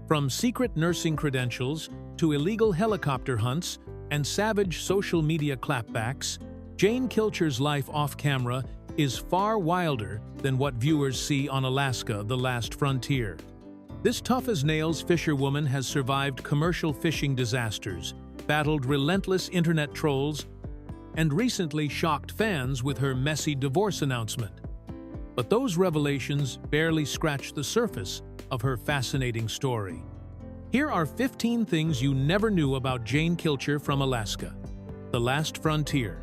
From secret nursing credentials to illegal helicopter hunts and savage social media clapbacks, Jane Kilcher's life off-camera is far wilder than what viewers see on Alaska: The Last Frontier. This tough-as-nails fisherwoman has survived commercial fishing disasters, battled relentless internet trolls, and recently shocked fans with her messy divorce announcement. But those revelations barely scratch the surface of her fascinating story. Here are 15 things you never knew about Jane Kilcher from Alaska: The Last Frontier.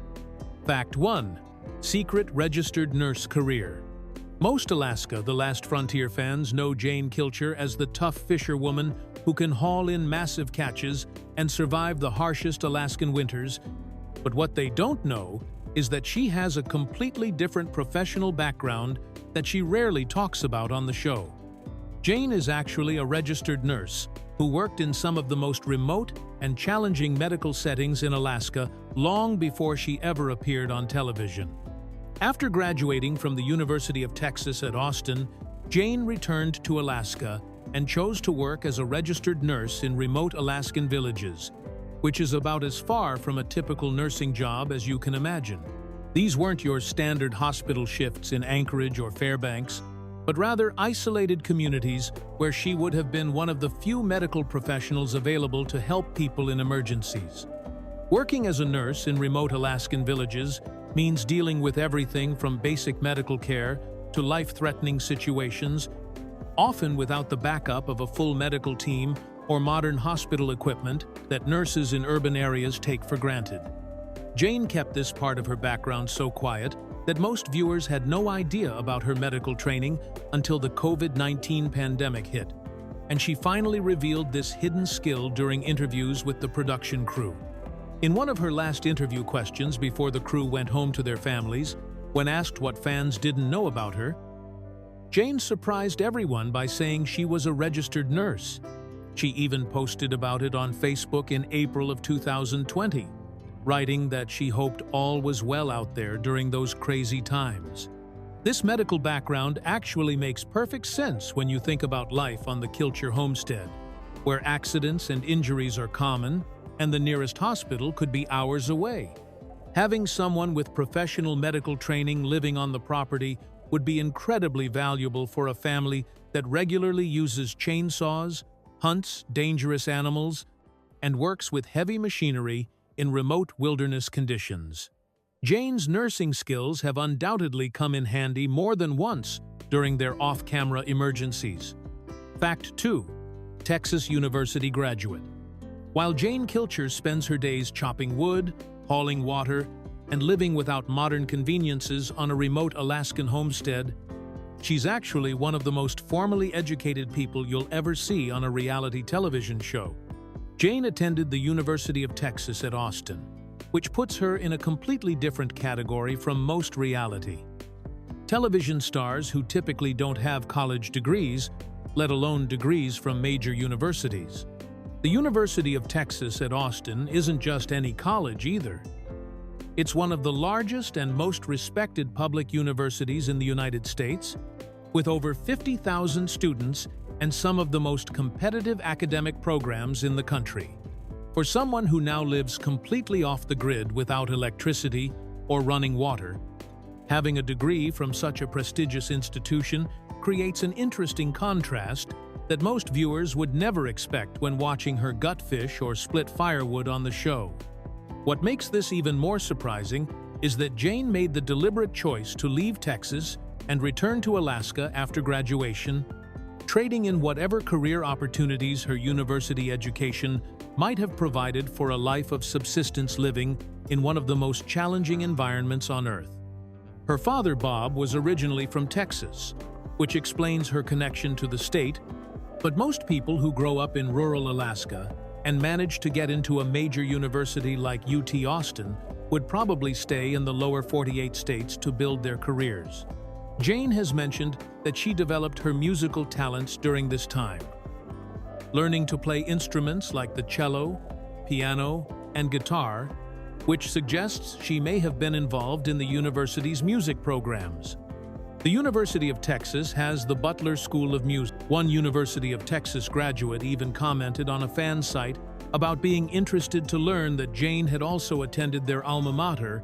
Fact 1. Secret registered nurse career. Most Alaska: The Last Frontier fans know Jane Kilcher as the tough fisherwoman who can haul in massive catches and survive the harshest Alaskan winters. But what they don't know is that she has a completely different professional background that she rarely talks about on the show. Jane is actually a registered nurse who worked in some of the most remote and challenging medical settings in Alaska long before she ever appeared on television. After graduating from the University of Texas at Austin, Jane returned to Alaska and chose to work as a registered nurse in remote Alaskan villages, which is about as far from a typical nursing job as you can imagine. These weren't your standard hospital shifts in Anchorage or Fairbanks, but rather isolated communities where she would have been one of the few medical professionals available to help people in emergencies. Working as a nurse in remote Alaskan villages means dealing with everything from basic medical care to life-threatening situations, often without the backup of a full medical team or modern hospital equipment that nurses in urban areas take for granted. Jane kept this part of her background so quiet that most viewers had no idea about her medical training until the COVID-19 pandemic hit, and she finally revealed this hidden skill during interviews with the production crew. In one of her last interview questions before the crew went home to their families, when asked what fans didn't know about her, Jane surprised everyone by saying she was a registered nurse. She even posted about it on Facebook in April of 2020, writing that she hoped all was well out there during those crazy times. This medical background actually makes perfect sense when you think about life on the Kilcher homestead, where accidents and injuries are common and the nearest hospital could be hours away. Having someone with professional medical training living on the property would be incredibly valuable for a family that regularly uses chainsaws, hunts dangerous animals, and works with heavy machinery in remote wilderness conditions. Jane's nursing skills have undoubtedly come in handy more than once during their off-camera emergencies. Fact 2. Texas University graduate. While Jane Kilcher spends her days chopping wood, hauling water, and living without modern conveniences on a remote Alaskan homestead, she's actually one of the most formally educated people you'll ever see on a reality television show. Jane attended the University of Texas at Austin, which puts her in a completely different category from most reality television stars who typically don't have college degrees, let alone degrees from major universities. The University of Texas at Austin isn't just any college either. It's one of the largest and most respected public universities in the United States, with over 50,000 students and some of the most competitive academic programs in the country. For someone who now lives completely off the grid without electricity or running water, having a degree from such a prestigious institution creates an interesting contrast that most viewers would never expect when watching her gutfish or split firewood on the show. What makes this even more surprising is that Jane made the deliberate choice to leave Texas and return to Alaska after graduation, trading in whatever career opportunities her university education might have provided for a life of subsistence living in one of the most challenging environments on Earth. Her father, Bob, was originally from Texas, which explains her connection to the state, but most people who grow up in rural Alaska and manage to get into a major university like UT Austin would probably stay in the lower 48 states to build their careers. Jane has mentioned that she developed her musical talents during this time, learning to play instruments like the cello, piano, and guitar, which suggests she may have been involved in the university's music programs. The University of Texas has the Butler School of Music. One University of Texas graduate even commented on a fan site about being interested to learn that Jane had also attended their alma mater,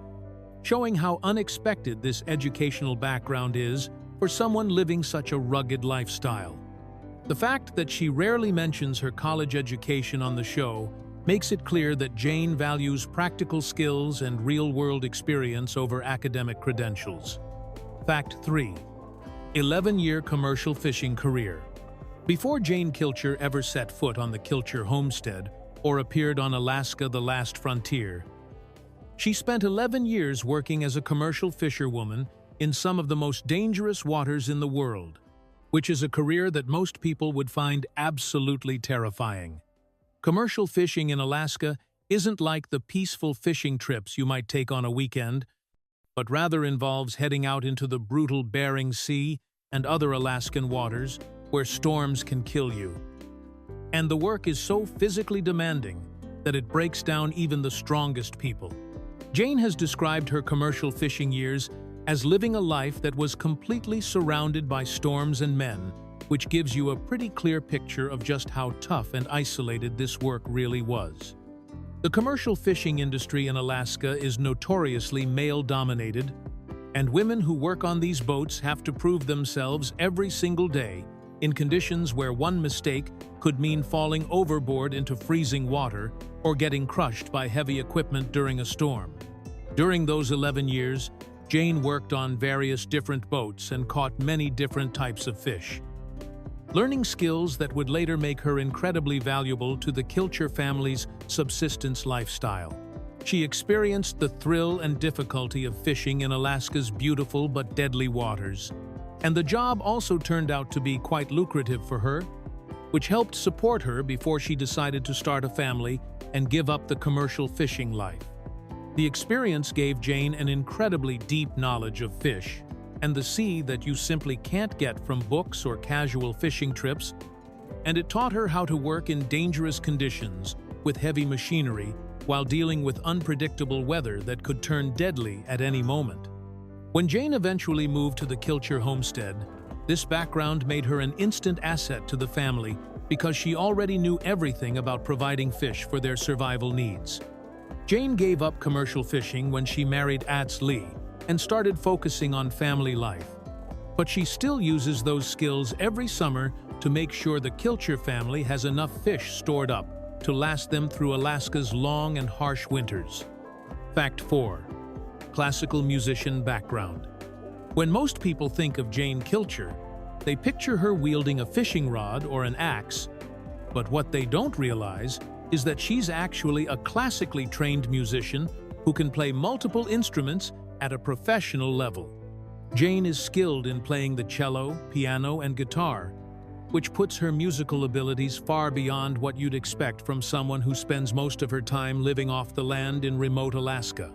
showing how unexpected this educational background is for someone living such a rugged lifestyle. The fact that she rarely mentions her college education on the show makes it clear that Jane values practical skills and real-world experience over academic credentials. Fact 3. 11-year commercial fishing career. Before Jane Kilcher ever set foot on the Kilcher homestead or appeared on Alaska: The Last Frontier, she spent 11 years working as a commercial fisherwoman in some of the most dangerous waters in the world, which is a career that most people would find absolutely terrifying. Commercial fishing in Alaska isn't like the peaceful fishing trips you might take on a weekend, but rather involves heading out into the brutal Bering Sea and other Alaskan waters where storms can kill you. And the work is so physically demanding that it breaks down even the strongest people. Jane has described her commercial fishing years as living a life that was completely surrounded by storms and men, which gives you a pretty clear picture of just how tough and isolated this work really was. The commercial fishing industry in Alaska is notoriously male-dominated, and women who work on these boats have to prove themselves every single day in conditions where one mistake could mean falling overboard into freezing water or getting crushed by heavy equipment during a storm. During those 11 years, Jane worked on various different boats and caught many different types of fish, learning skills that would later make her incredibly valuable to the Kilcher family's subsistence lifestyle. She experienced the thrill and difficulty of fishing in Alaska's beautiful but deadly waters, and the job also turned out to be quite lucrative for her, which helped support her before she decided to start a family and give up the commercial fishing life. The experience gave Jane an incredibly deep knowledge of fish and the sea that you simply can't get from books or casual fishing trips, and it taught her how to work in dangerous conditions with heavy machinery while dealing with unpredictable weather that could turn deadly at any moment. When Jane eventually moved to the Kilcher homestead, this background made her an instant asset to the family because she already knew everything about providing fish for their survival needs. Jane gave up commercial fishing when she married Atz Lee and started focusing on family life. But she still uses those skills every summer to make sure the Kilcher family has enough fish stored up to last them through Alaska's long and harsh winters. Fact 4. Classical musician background. When most people think of Jane Kilcher, they picture her wielding a fishing rod or an axe, but what they don't realize is that she's actually a classically trained musician who can play multiple instruments at a professional level. Jane is skilled in playing the cello, piano, and guitar, which puts her musical abilities far beyond what you'd expect from someone who spends most of her time living off the land in remote Alaska.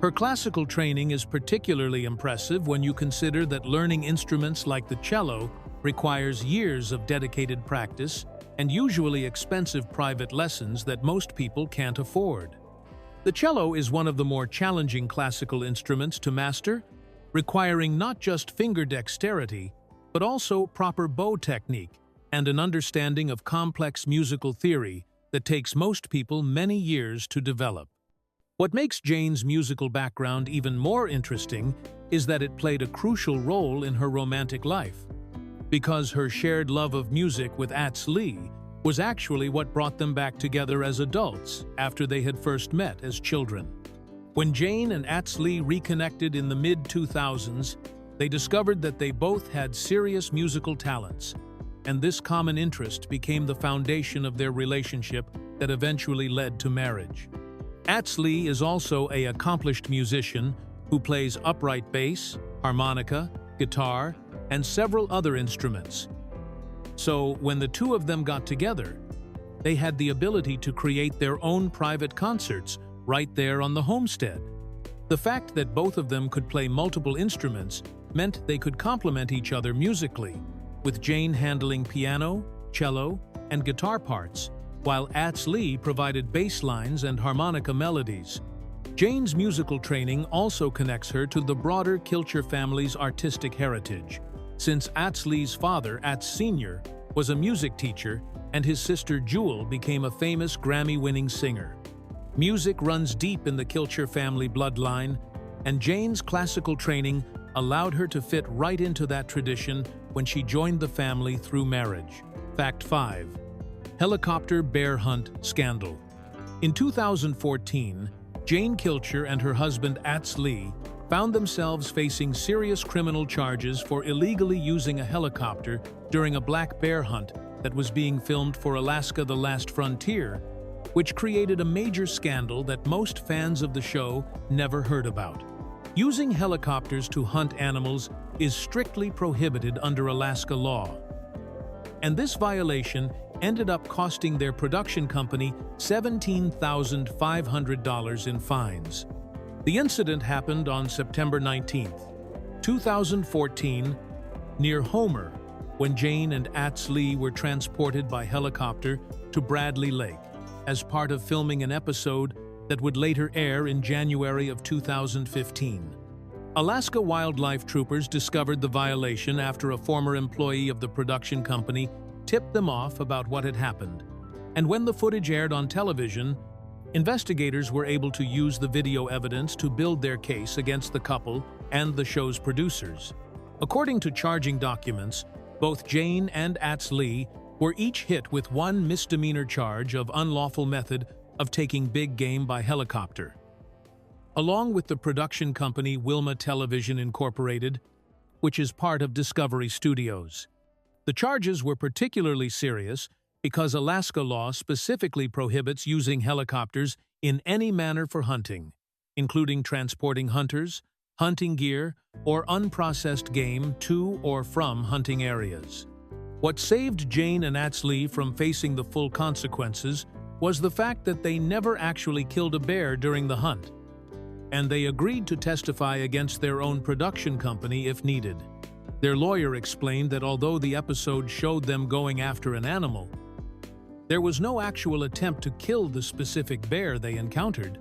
Her classical training is particularly impressive when you consider that learning instruments like the cello requires years of dedicated practice and usually expensive private lessons that most people can't afford. The cello is one of the more challenging classical instruments to master, requiring not just finger dexterity, but also proper bow technique and an understanding of complex musical theory that takes most people many years to develop. What makes Jane's musical background even more interesting is that it played a crucial role in her romantic life, because her shared love of music with Atz Lee was actually what brought them back together as adults after they had first met as children. When Jane and Atz Lee reconnected in the mid-2000s, they discovered that they both had serious musical talents, and this common interest became the foundation of their relationship that eventually led to marriage. Atz Lee is also an accomplished musician who plays upright bass, harmonica, guitar, and several other instruments. So, when the two of them got together, they had the ability to create their own private concerts right there on the homestead. The fact that both of them could play multiple instruments meant they could complement each other musically, with Jane handling piano, cello, and guitar parts, while Atz Lee provided bass lines and harmonica melodies. Jane's musical training also connects her to the broader Kilcher family's artistic heritage, since Lee's father, Sr., was a music teacher and his sister Jewel became a famous Grammy-winning singer. Music runs deep in the Kilcher family bloodline, and Jane's classical training allowed her to fit right into that tradition when she joined the family through marriage. Fact 5. Helicopter bear hunt scandal. In 2014, Jane Kilcher and her husband Lee found themselves facing serious criminal charges for illegally using a helicopter during a black bear hunt that was being filmed for Alaska: The Last Frontier, which created a major scandal that most fans of the show never heard about. Using helicopters to hunt animals is strictly prohibited under Alaska law, and this violation ended up costing their production company $17,500 in fines. The incident happened on September 19, 2014, near Homer, when Jane and Lee were transported by helicopter to Bradley Lake as part of filming an episode that would later air in January of 2015. Alaska wildlife troopers discovered the violation after a former employee of the production company tipped them off about what had happened. And when the footage aired on television, investigators were able to use the video evidence to build their case against the couple and the show's producers. According to charging documents, both Jane and Lee were each hit with one misdemeanor charge of unlawful method of taking big game by helicopter, along with the production company Wilma Television Incorporated, which is part of Discovery Studios. The charges were particularly serious because Alaska law specifically prohibits using helicopters in any manner for hunting, including transporting hunters, hunting gear, or unprocessed game to or from hunting areas. What saved Jane and Lee from facing the full consequences was the fact that they never actually killed a bear during the hunt, and they agreed to testify against their own production company if needed. Their lawyer explained that although the episode showed them going after an animal, there was no actual attempt to kill the specific bear they encountered,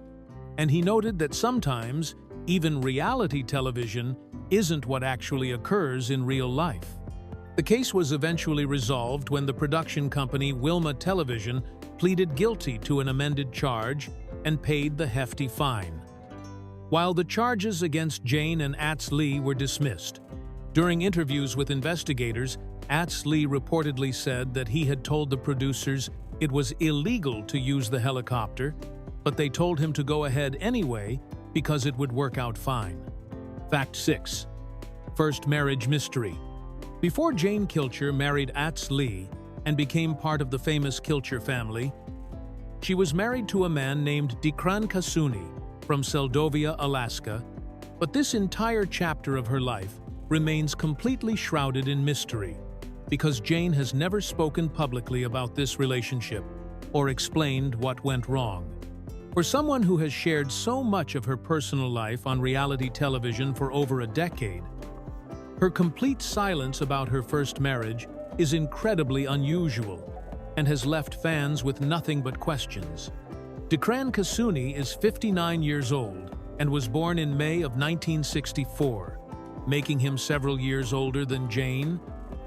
and he noted that sometimes even reality television isn't what actually occurs in real life. The case was eventually resolved when the production company Wilma Television pleaded guilty to an amended charge and paid the hefty fine, while the charges against Jane and Lee were dismissed. During interviews with investigators, Lee reportedly said that he had told the producers it was illegal to use the helicopter, but they told him to go ahead anyway because it would work out fine. Fact 6. First marriage mystery. Before Jane Kilcher married Lee and became part of the famous Kilcher family, she was married to a man named Dikran Kasuni from Seldovia, Alaska, but this entire chapter of her life remains completely shrouded in mystery because Jane has never spoken publicly about this relationship or explained what went wrong. For someone who has shared so much of her personal life on reality television for over a decade, her complete silence about her first marriage is incredibly unusual and has left fans with nothing but questions. Dikran Kasuni is 59 years old and was born in May of 1964, making him several years older than Jane,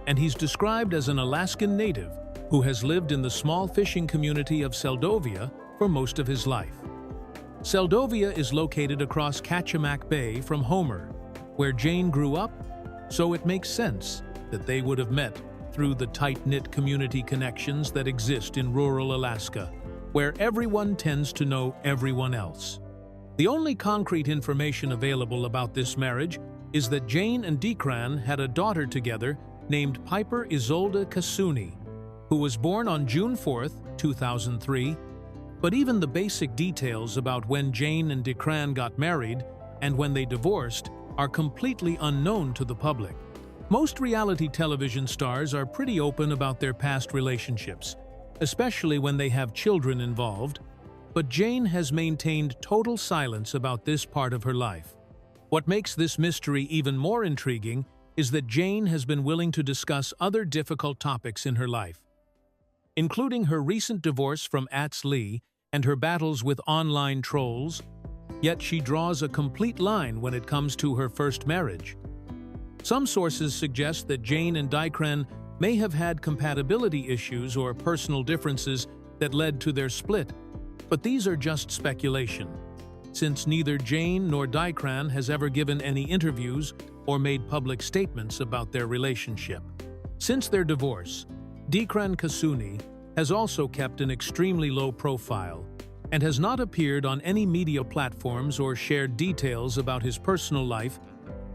and he's described as an Alaskan native who has lived in the small fishing community of Seldovia for most of his life. Seldovia is located across Kachemak Bay from Homer, where Jane grew up, so it makes sense that they would have met through the tight-knit community connections that exist in rural Alaska, where everyone tends to know everyone else. The only concrete information available about this marriage is that Jane and Dikran had a daughter together named Piper Isolde Kasuni, who was born on June 4, 2003, but even the basic details about when Jane and Dikran got married and when they divorced are completely unknown to the public. Most reality television stars are pretty open about their past relationships, especially when they have children involved, but Jane has maintained total silence about this part of her life. What makes this mystery even more intriguing is that Jane has been willing to discuss other difficult topics in her life, including her recent divorce from Lee and her battles with online trolls, yet she draws a complete line when it comes to her first marriage. Some sources suggest that Jane and Dikran may have had compatibility issues or personal differences that led to their split, but these are just speculation, since neither Jane nor Dikran has ever given any interviews or made public statements about their relationship. Since their divorce, Dikran Kasuni has also kept an extremely low profile and has not appeared on any media platforms or shared details about his personal life,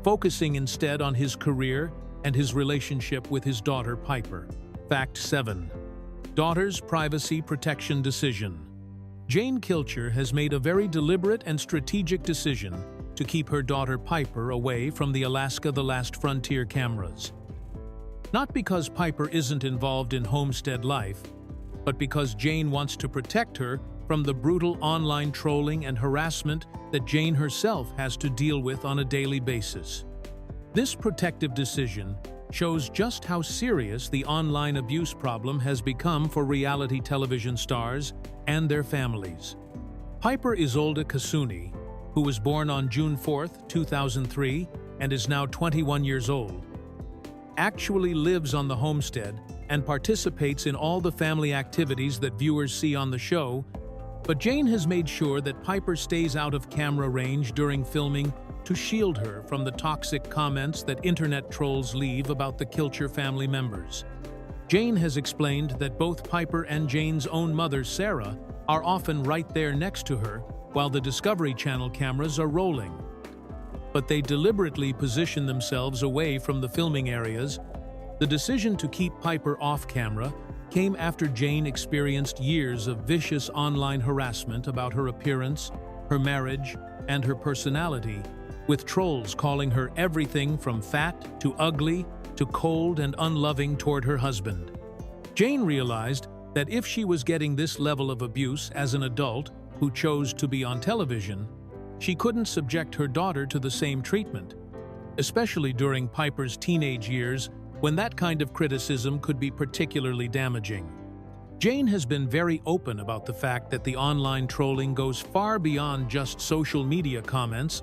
focusing instead on his career and his relationship with his daughter Piper. Fact 7. Daughter's privacy protection decision. Jane Kilcher has made a very deliberate and strategic decision to keep her daughter Piper away from the Alaska The Last Frontier cameras. Not because Piper isn't involved in homestead life, but because Jane wants to protect her from the brutal online trolling and harassment that Jane herself has to deal with on a daily basis. This protective decision shows just how serious the online abuse problem has become for reality television stars and their families. Piper Isolde Kasuni, who was born on June 4, 2003, and is now 21 years old, actually lives on the homestead and participates in all the family activities that viewers see on the show, but Jane has made sure that Piper stays out of camera range during filming to shield her from the toxic comments that internet trolls leave about the Kilcher family members. Jane has explained that both Piper and Jane's own mother, Sarah, are often right there next to her while the Discovery Channel cameras are rolling. But they deliberately position themselves away from the filming areas. The decision to keep Piper off camera came after Jane experienced years of vicious online harassment about her appearance, her marriage, and her personality, with trolls calling her everything from fat to ugly to cold and unloving toward her husband. Jane realized that if she was getting this level of abuse as an adult who chose to be on television, she couldn't subject her daughter to the same treatment, especially during Piper's teenage years when that kind of criticism could be particularly damaging. Jane has been very open about the fact that the online trolling goes far beyond just social media comments,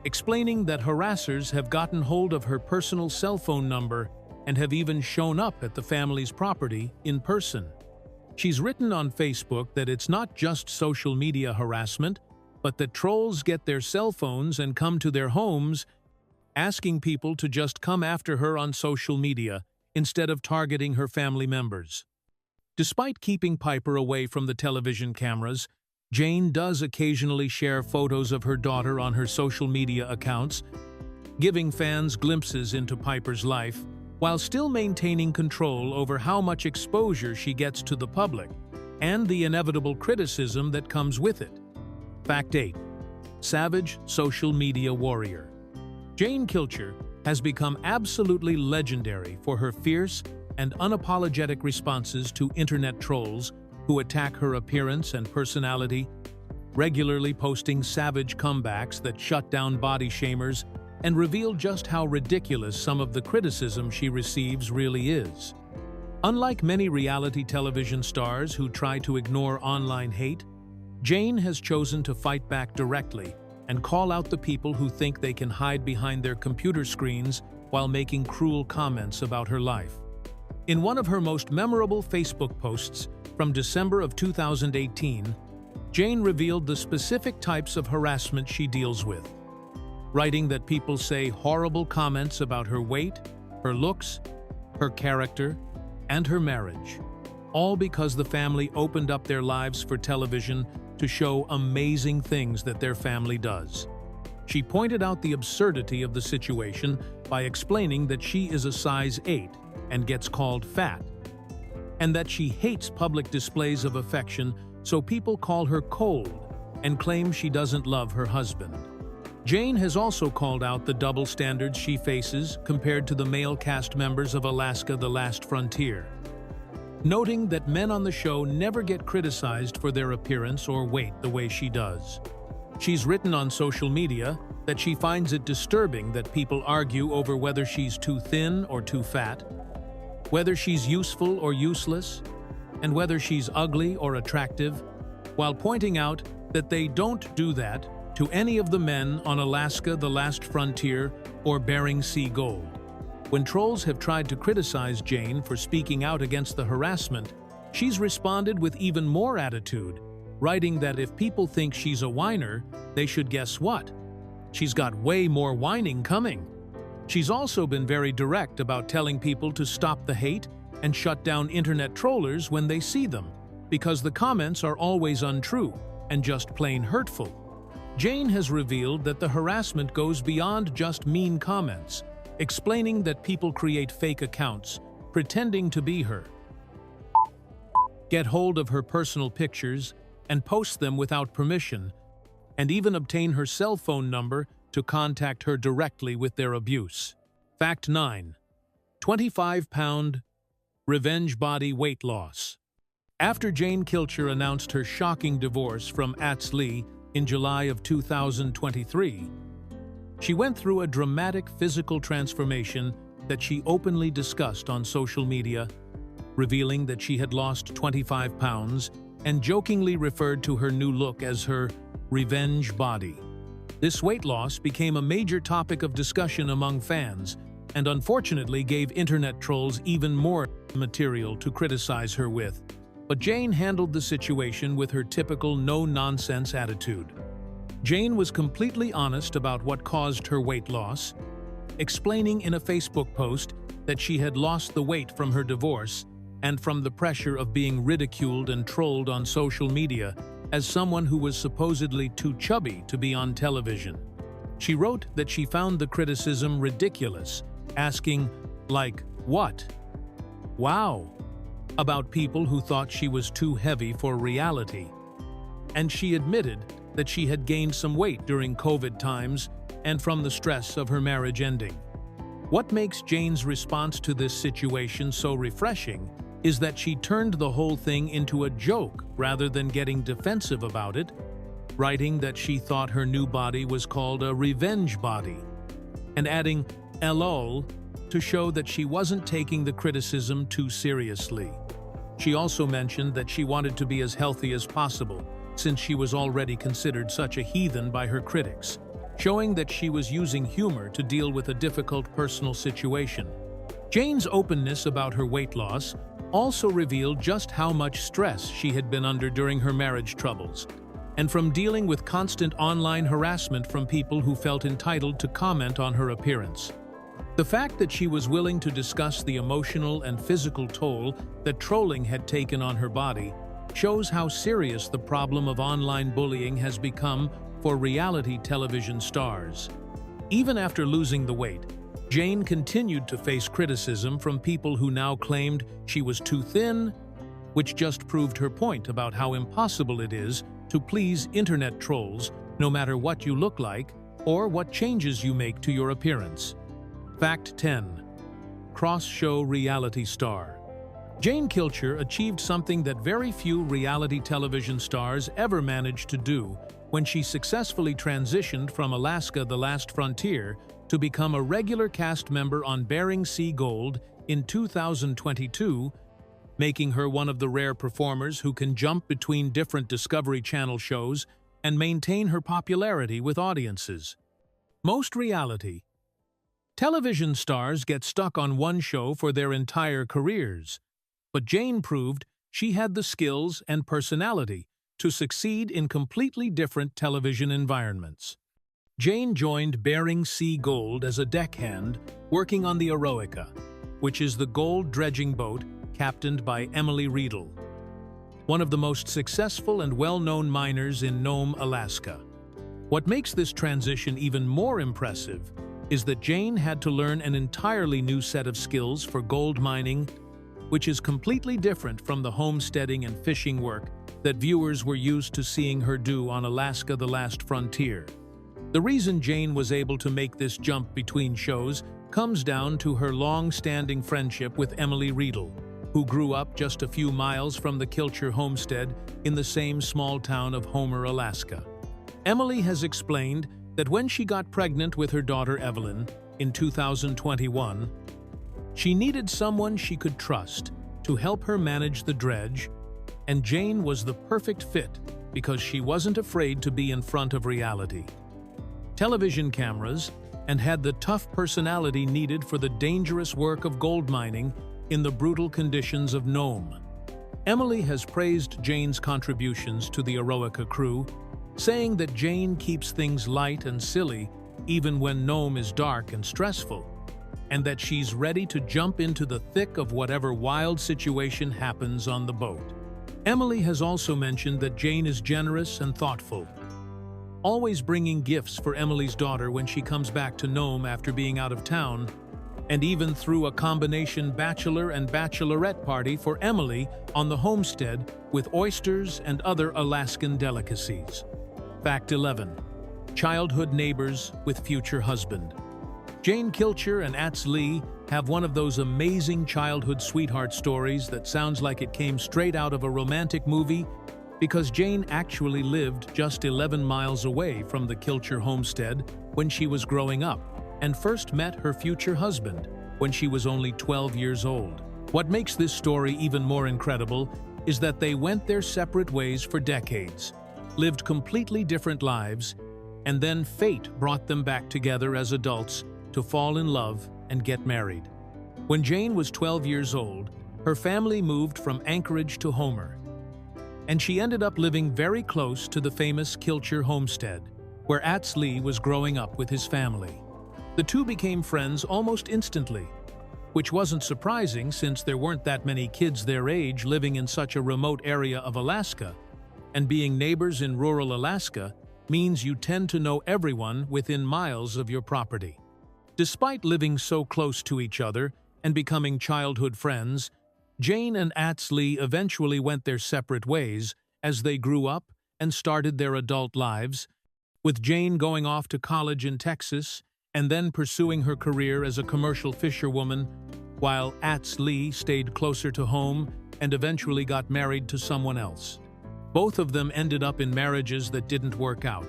explaining that harassers have gotten hold of her personal cell phone number and have even shown up at the family's property in person. She's written on Facebook that it's not just social media harassment, but that trolls get their cell phones and come to their homes, asking people to just come after her on social media instead of targeting her family members. Despite keeping Piper away from the television cameras, Jane does occasionally share photos of her daughter on her social media accounts, giving fans glimpses into Piper's life, while still maintaining control over how much exposure she gets to the public and the inevitable criticism that comes with it. Fact 8. Savage social media warrior. Jane Kilcher has become absolutely legendary for her fierce and unapologetic responses to internet trolls who attack her appearance and personality, regularly posting savage comebacks that shut down body shamers and reveal just how ridiculous some of the criticism she receives really is. Unlike many reality television stars who try to ignore online hate, Jane has chosen to fight back directly and call out the people who think they can hide behind their computer screens while making cruel comments about her life. In one of her most memorable Facebook posts from December of 2018, Jane revealed the specific types of harassment she deals with, writing that people say horrible comments about her weight, her looks, her character, and her marriage, all because the family opened up their lives for television to show amazing things that their family does. She pointed out the absurdity of the situation by explaining that she is a size 8 and gets called fat, and that she hates public displays of affection, so people call her cold and claim she doesn't love her husband. Jane has also called out the double standards she faces compared to the male cast members of Alaska: The Last Frontier, noting that men on the show never get criticized for their appearance or weight the way she does. She's written on social media that she finds it disturbing that people argue over whether she's too thin or too fat, whether she's useful or useless, and whether she's ugly or attractive, while pointing out that they don't do that to any of the men on Alaska: The Last Frontier or Bering Sea Gold. When trolls have tried to criticize Jane for speaking out against the harassment, she's responded with even more attitude, writing that if people think she's a whiner, they should guess what? She's got way more whining coming. She's also been very direct about telling people to stop the hate and shut down internet trollers when they see them, because the comments are always untrue and just plain hurtful. Jane has revealed that the harassment goes beyond just mean comments, explaining that people create fake accounts, pretending to be her, get hold of her personal pictures and post them without permission, and even obtain her cell phone number to contact her directly with their abuse. Fact 9. 25-pound revenge body weight loss. After Jane Kilcher announced her shocking divorce from Lee in July of 2023, she went through a dramatic physical transformation that she openly discussed on social media, revealing that she had lost 25 pounds and jokingly referred to her new look as her revenge body. This weight loss became a major topic of discussion among fans and unfortunately gave internet trolls even more material to criticize her with. But Jane handled the situation with her typical no-nonsense attitude. Jane was completely honest about what caused her weight loss, explaining in a Facebook post that she had lost the weight from her divorce and from the pressure of being ridiculed and trolled on social media as someone who was supposedly too chubby to be on television. She wrote that she found the criticism ridiculous, asking, like, what? Wow! About people who thought she was too heavy for reality. And she admitted that she had gained some weight during COVID times and from the stress of her marriage ending. What makes Jane's response to this situation so refreshing is that she turned the whole thing into a joke rather than getting defensive about it, writing that she thought her new body was called a revenge body, and adding LOL to show that she wasn't taking the criticism too seriously. She also mentioned that she wanted to be as healthy as possible, since she was already considered such a heathen by her critics, showing that she was using humor to deal with a difficult personal situation. Jane's openness about her weight loss also revealed just how much stress she had been under during her marriage troubles, and from dealing with constant online harassment from people who felt entitled to comment on her appearance. The fact that she was willing to discuss the emotional and physical toll that trolling had taken on her body shows how serious the problem of online bullying has become for reality television stars. Even after losing the weight, Jane continued to face criticism from people who now claimed she was too thin, which just proved her point about how impossible it is to please internet trolls no matter what you look like or what changes you make to your appearance. Fact 10. Cross-show reality star. Jane Kilcher achieved something that very few reality television stars ever managed to do when she successfully transitioned from Alaska: The Last Frontier to become a regular cast member on Bering Sea Gold in 2022, making her one of the rare performers who can jump between different Discovery Channel shows and maintain her popularity with audiences. Most reality television stars get stuck on one show for their entire careers, but Jane proved she had the skills and personality to succeed in completely different television environments. Jane joined Bering Sea Gold as a deckhand working on the Eroica, which is the gold dredging boat captained by Emily Riedel, one of the most successful and well-known miners in Nome, Alaska. What makes this transition even more impressive is that Jane had to learn an entirely new set of skills for gold mining, which is completely different from the homesteading and fishing work that viewers were used to seeing her do on Alaska: The Last Frontier. The reason Jane was able to make this jump between shows comes down to her long-standing friendship with Emily Riedel, who grew up just a few miles from the Kilcher homestead in the same small town of Homer, Alaska. Emily has explained that when she got pregnant with her daughter Evelyn in 2021, she needed someone she could trust to help her manage the dredge, and Jane was the perfect fit because she wasn't afraid to be in front of reality. Television cameras, and had the tough personality needed for the dangerous work of gold mining in the brutal conditions of Nome. Emily has praised Jane's contributions to the Eroica crew, saying that Jane keeps things light and silly even when Nome is dark and stressful, and that she's ready to jump into the thick of whatever wild situation happens on the boat. Emily has also mentioned that Jane is generous and thoughtful, always bringing gifts for Emily's daughter when she comes back to Nome after being out of town, and even threw a combination bachelor and bachelorette party for Emily on the homestead with oysters and other Alaskan delicacies. Fact 11. Childhood neighbors with future husband. Jane Kilcher and Atz Lee have one of those amazing childhood sweetheart stories that sounds like it came straight out of a romantic movie, because Jane actually lived just 11 miles away from the Kilcher homestead when she was growing up, and first met her future husband when she was only 12 years old. What makes this story even more incredible is that they went their separate ways for decades, lived completely different lives, and then fate brought them back together as adults to fall in love and get married. When Jane was 12 years old, her family moved from Anchorage to Homer, and she ended up living very close to the famous Kilcher homestead, where Atz Lee was growing up with his family. The two became friends almost instantly, which wasn't surprising since there weren't that many kids their age living in such a remote area of Alaska, and being neighbors in rural Alaska means you tend to know everyone within miles of your property. Despite living so close to each other and becoming childhood friends, Jane and Atz Lee eventually went their separate ways as they grew up and started their adult lives, with Jane going off to college in Texas and then pursuing her career as a commercial fisherwoman, while Atz Lee stayed closer to home and eventually got married to someone else. Both of them ended up in marriages that didn't work out,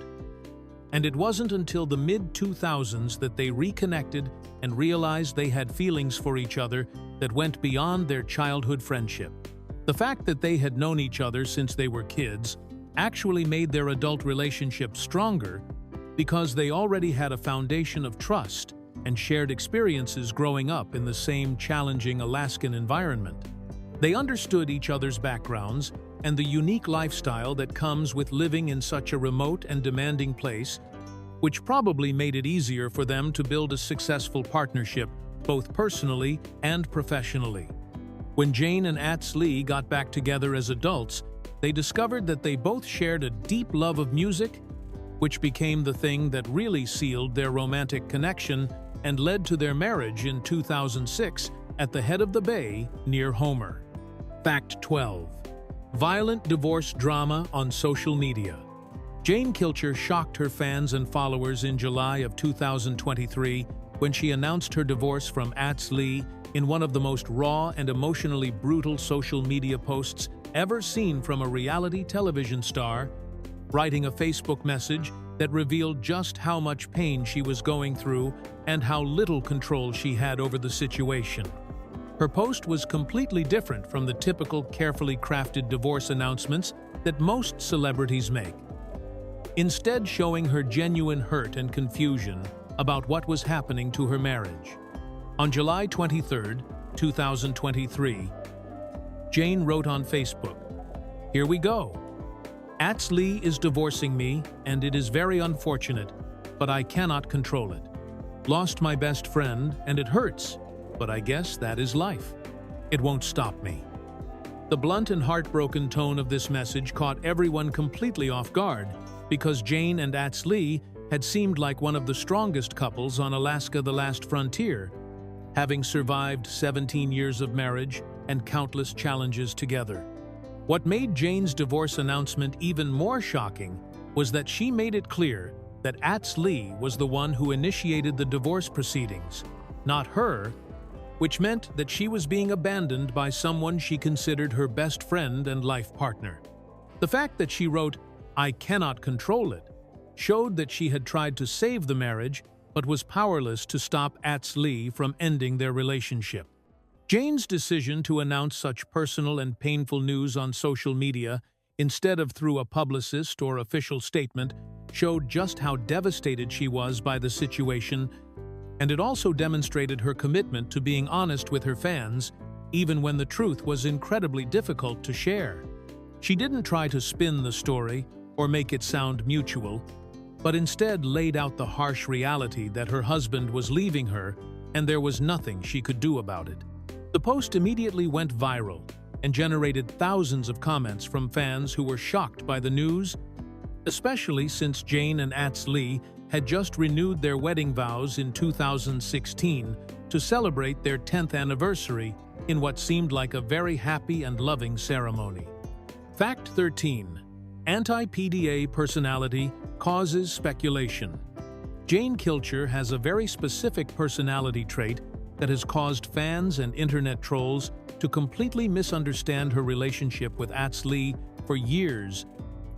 and it wasn't until the mid-2000s that they reconnected and realized they had feelings for each other that went beyond their childhood friendship. The fact that they had known each other since they were kids actually made their adult relationship stronger, because they already had a foundation of trust and shared experiences growing up in the same challenging Alaskan environment. They understood each other's backgrounds and the unique lifestyle that comes with living in such a remote and demanding place, which probably made it easier for them to build a successful partnership, both personally and professionally. When Jane and Atz Lee got back together as adults, they discovered that they both shared a deep love of music, which became the thing that really sealed their romantic connection and led to their marriage in 2006 at the head of the bay near Homer. Fact 12. Violent divorce drama on social media. Jane Kilcher shocked her fans and followers in July of 2023 when she announced her divorce from Atz Lee in one of the most raw and emotionally brutal social media posts ever seen from a reality television star, writing a Facebook message that revealed just how much pain she was going through and how little control she had over the situation. Her post was completely different from the typical carefully crafted divorce announcements that most celebrities make, instead showing her genuine hurt and confusion about what was happening to her marriage. On July 23, 2023, Jane wrote on Facebook, "Here we go. Atz Lee is divorcing me, and it is very unfortunate, but I cannot control it. Lost my best friend, and it hurts, but I guess that is life. It won't stop me." The blunt and heartbroken tone of this message caught everyone completely off guard, because Jane and Atz Lee had seemed like one of the strongest couples on Alaska: The Last Frontier, having survived 17 years of marriage and countless challenges together. What made Jane's divorce announcement even more shocking was that she made it clear that Atz Lee was the one who initiated the divorce proceedings, not her, which meant that she was being abandoned by someone she considered her best friend and life partner. The fact that she wrote, "I cannot control it," showed that she had tried to save the marriage but was powerless to stop Atz Lee from ending their relationship. Jane's decision to announce such personal and painful news on social media instead of through a publicist or official statement, showed just how devastated she was by the situation, and it also demonstrated her commitment to being honest with her fans, even when the truth was incredibly difficult to share. She didn't try to spin the story or make it sound mutual, but instead laid out the harsh reality that her husband was leaving her and there was nothing she could do about it. The post immediately went viral and generated thousands of comments from fans who were shocked by the news, especially since Jane and Ats Lee had just renewed their wedding vows in 2016 to celebrate their 10th anniversary in what seemed like a very happy and loving ceremony. Fact 13. Anti-PDA personality causes speculation. Jane Kilcher has a very specific personality trait that has caused fans and internet trolls to completely misunderstand her relationship with Ats Lee for years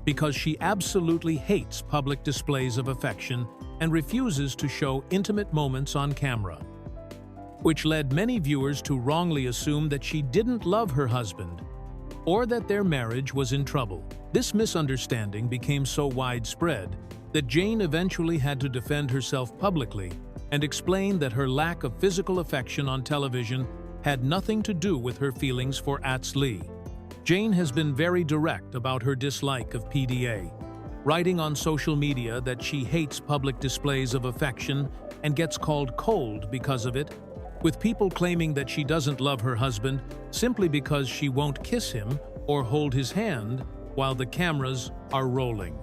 because she absolutely hates public displays of affection and refuses to show intimate moments on camera, which led many viewers to wrongly assume that she didn't love her husband or that their marriage was in trouble. This misunderstanding became so widespread that Jane eventually had to defend herself publicly and explain that her lack of physical affection on television had nothing to do with her feelings for Ats Lee. Jane has been very direct about her dislike of PDA, writing on social media that she hates public displays of affection and gets called cold because of it, with people claiming that she doesn't love her husband simply because she won't kiss him or hold his hand while the cameras are rolling.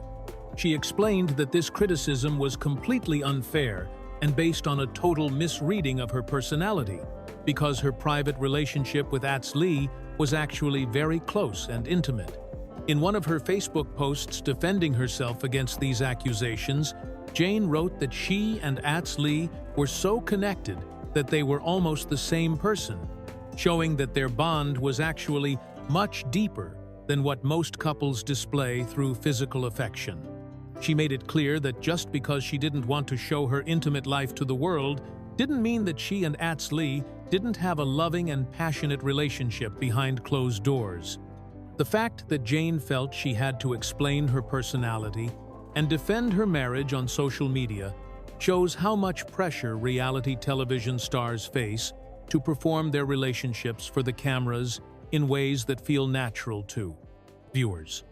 She explained that this criticism was completely unfair and based on a total misreading of her personality, because her private relationship with Ats Lee was actually very close and intimate. In one of her Facebook posts defending herself against these accusations, Jane wrote that she and Ats Lee were so connected that they were almost the same person, showing that their bond was actually much deeper than what most couples display through physical affection. She made it clear that just because she didn't want to show her intimate life to the world didn't mean that she and Ats Lee didn't have a loving and passionate relationship behind closed doors. The fact that Jane felt she had to explain her personality and defend her marriage on social media shows how much pressure reality television stars face to perform their relationships for the cameras in ways that feel natural to viewers.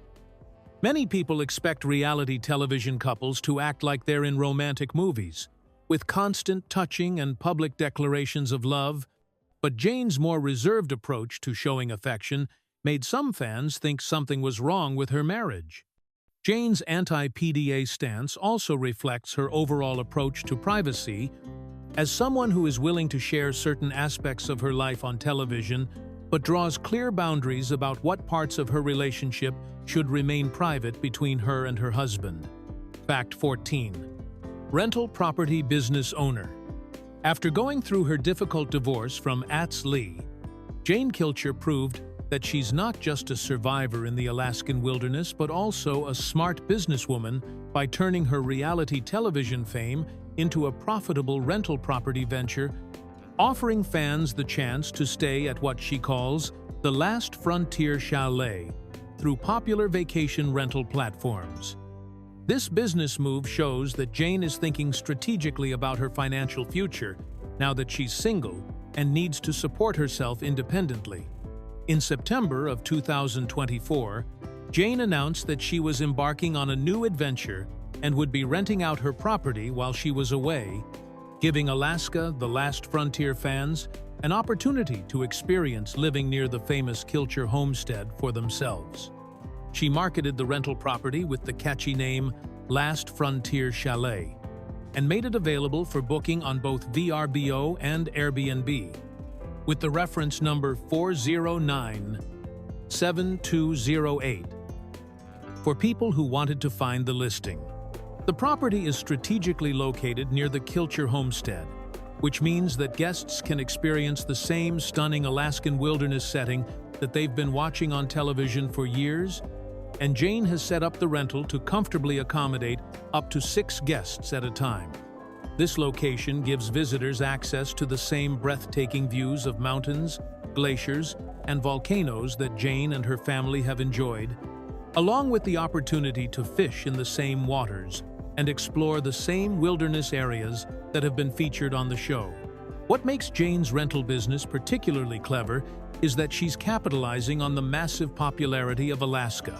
Many people expect reality television couples to act like they're in romantic movies, with constant touching and public declarations of love, but Jane's more reserved approach to showing affection made some fans think something was wrong with her marriage. Jane's anti-PDA stance also reflects her overall approach to privacy. As someone who is willing to share certain aspects of her life on television, but draws clear boundaries about what parts of her relationship should remain private between her and her husband. Fact 14. Rental property business owner. After going through her difficult divorce from Ats Lee, Jane Kilcher proved that she's not just a survivor in the Alaskan wilderness but also a smart businesswoman by turning her reality television fame into a profitable rental property venture, offering fans the chance to stay at what she calls the Last Frontier Chalet through popular vacation rental platforms. This business move shows that Jane is thinking strategically about her financial future now that she's single and needs to support herself independently. In September of 2024, Jane announced that she was embarking on a new adventure and would be renting out her property while she was away, giving Alaska the Last Frontier fans an opportunity to experience living near the famous Kilcher homestead for themselves. She marketed the rental property with the catchy name Last Frontier Chalet and made it available for booking on both VRBO and Airbnb, with the reference number 409-7208 for people who wanted to find the listing. The property is strategically located near the Kilcher homestead, which means that guests can experience the same stunning Alaskan wilderness setting that they've been watching on television for years, and Jane has set up the rental to comfortably accommodate up to 6 guests at a time. This location gives visitors access to the same breathtaking views of mountains, glaciers, and volcanoes that Jane and her family have enjoyed, along with the opportunity to fish in the same waters and explore the same wilderness areas that have been featured on the show. What makes Jane's rental business particularly clever is that she's capitalizing on the massive popularity of Alaska.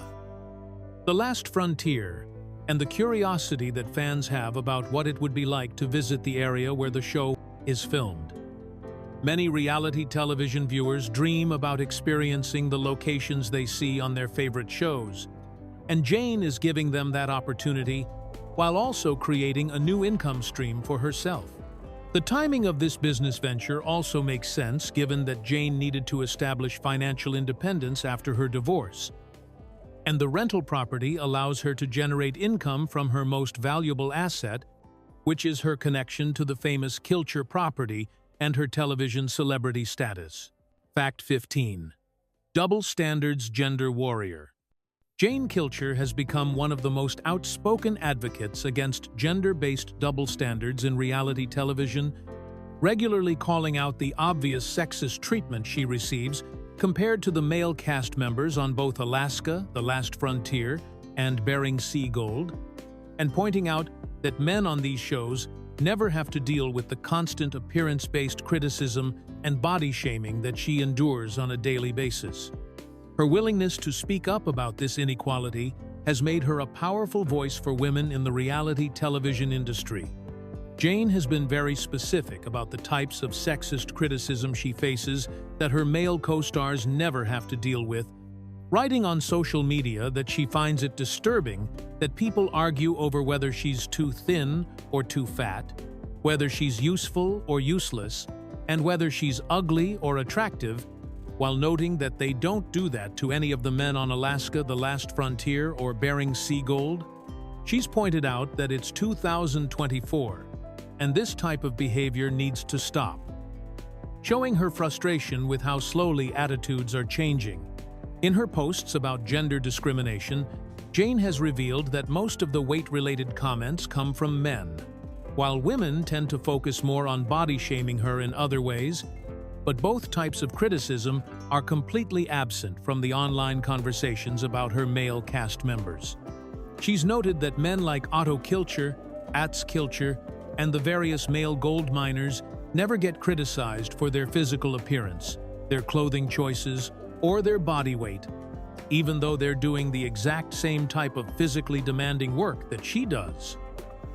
The last frontier, and the curiosity that fans have about what it would be like to visit the area where the show is filmed. Many reality television viewers dream about experiencing the locations they see on their favorite shows, and Jane is giving them that opportunity while also creating a new income stream for herself. The timing of this business venture also makes sense given that Jane needed to establish financial independence after her divorce, and the rental property allows her to generate income from her most valuable asset, which is her connection to the famous Kilcher property and her television celebrity status. Fact 15. Double Standards Gender Warrior. Jane Kilcher has become one of the most outspoken advocates against gender-based double standards in reality television, regularly calling out the obvious sexist treatment she receives compared to the male cast members on both Alaska, The Last Frontier, and Bering Sea Gold, and pointing out that men on these shows never have to deal with the constant appearance-based criticism and body shaming that she endures on a daily basis. Her willingness to speak up about this inequality has made her a powerful voice for women in the reality television industry. Jane has been very specific about the types of sexist criticism she faces that her male co-stars never have to deal with, writing on social media that she finds it disturbing that people argue over whether she's too thin or too fat, whether she's useful or useless, and whether she's ugly or attractive, while noting that they don't do that to any of the men on Alaska, The Last Frontier, or Bering Sea Gold. She's pointed out that it's 2024, and this type of behavior needs to stop, showing her frustration with how slowly attitudes are changing. In her posts about gender discrimination, Jane has revealed that most of the weight-related comments come from men, while women tend to focus more on body-shaming her in other ways, but both types of criticism are completely absent from the online conversations about her male cast members. She's noted that men like Otto Kilcher, Ats Kilcher, and the various male gold miners never get criticized for their physical appearance, their clothing choices, or their body weight, even though they're doing the exact same type of physically demanding work that she does.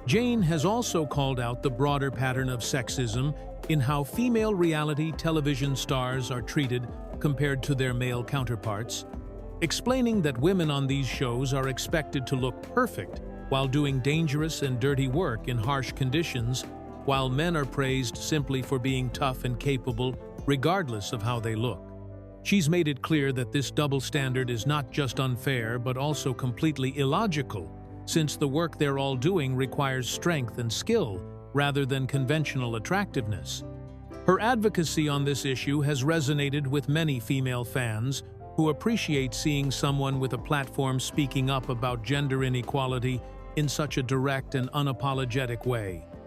Jane has also called out the broader pattern of sexism in how female reality television stars are treated compared to their male counterparts, explaining that women on these shows are expected to look perfect while doing dangerous and dirty work in harsh conditions, while men are praised simply for being tough and capable regardless of how they look. She's made it clear that this double standard is not just unfair but also completely illogical, since the work they're all doing requires strength and skill rather than conventional attractiveness. Her advocacy on this issue has resonated with many female fans who appreciate seeing someone with a platform speaking up about gender inequality in such a direct and unapologetic way.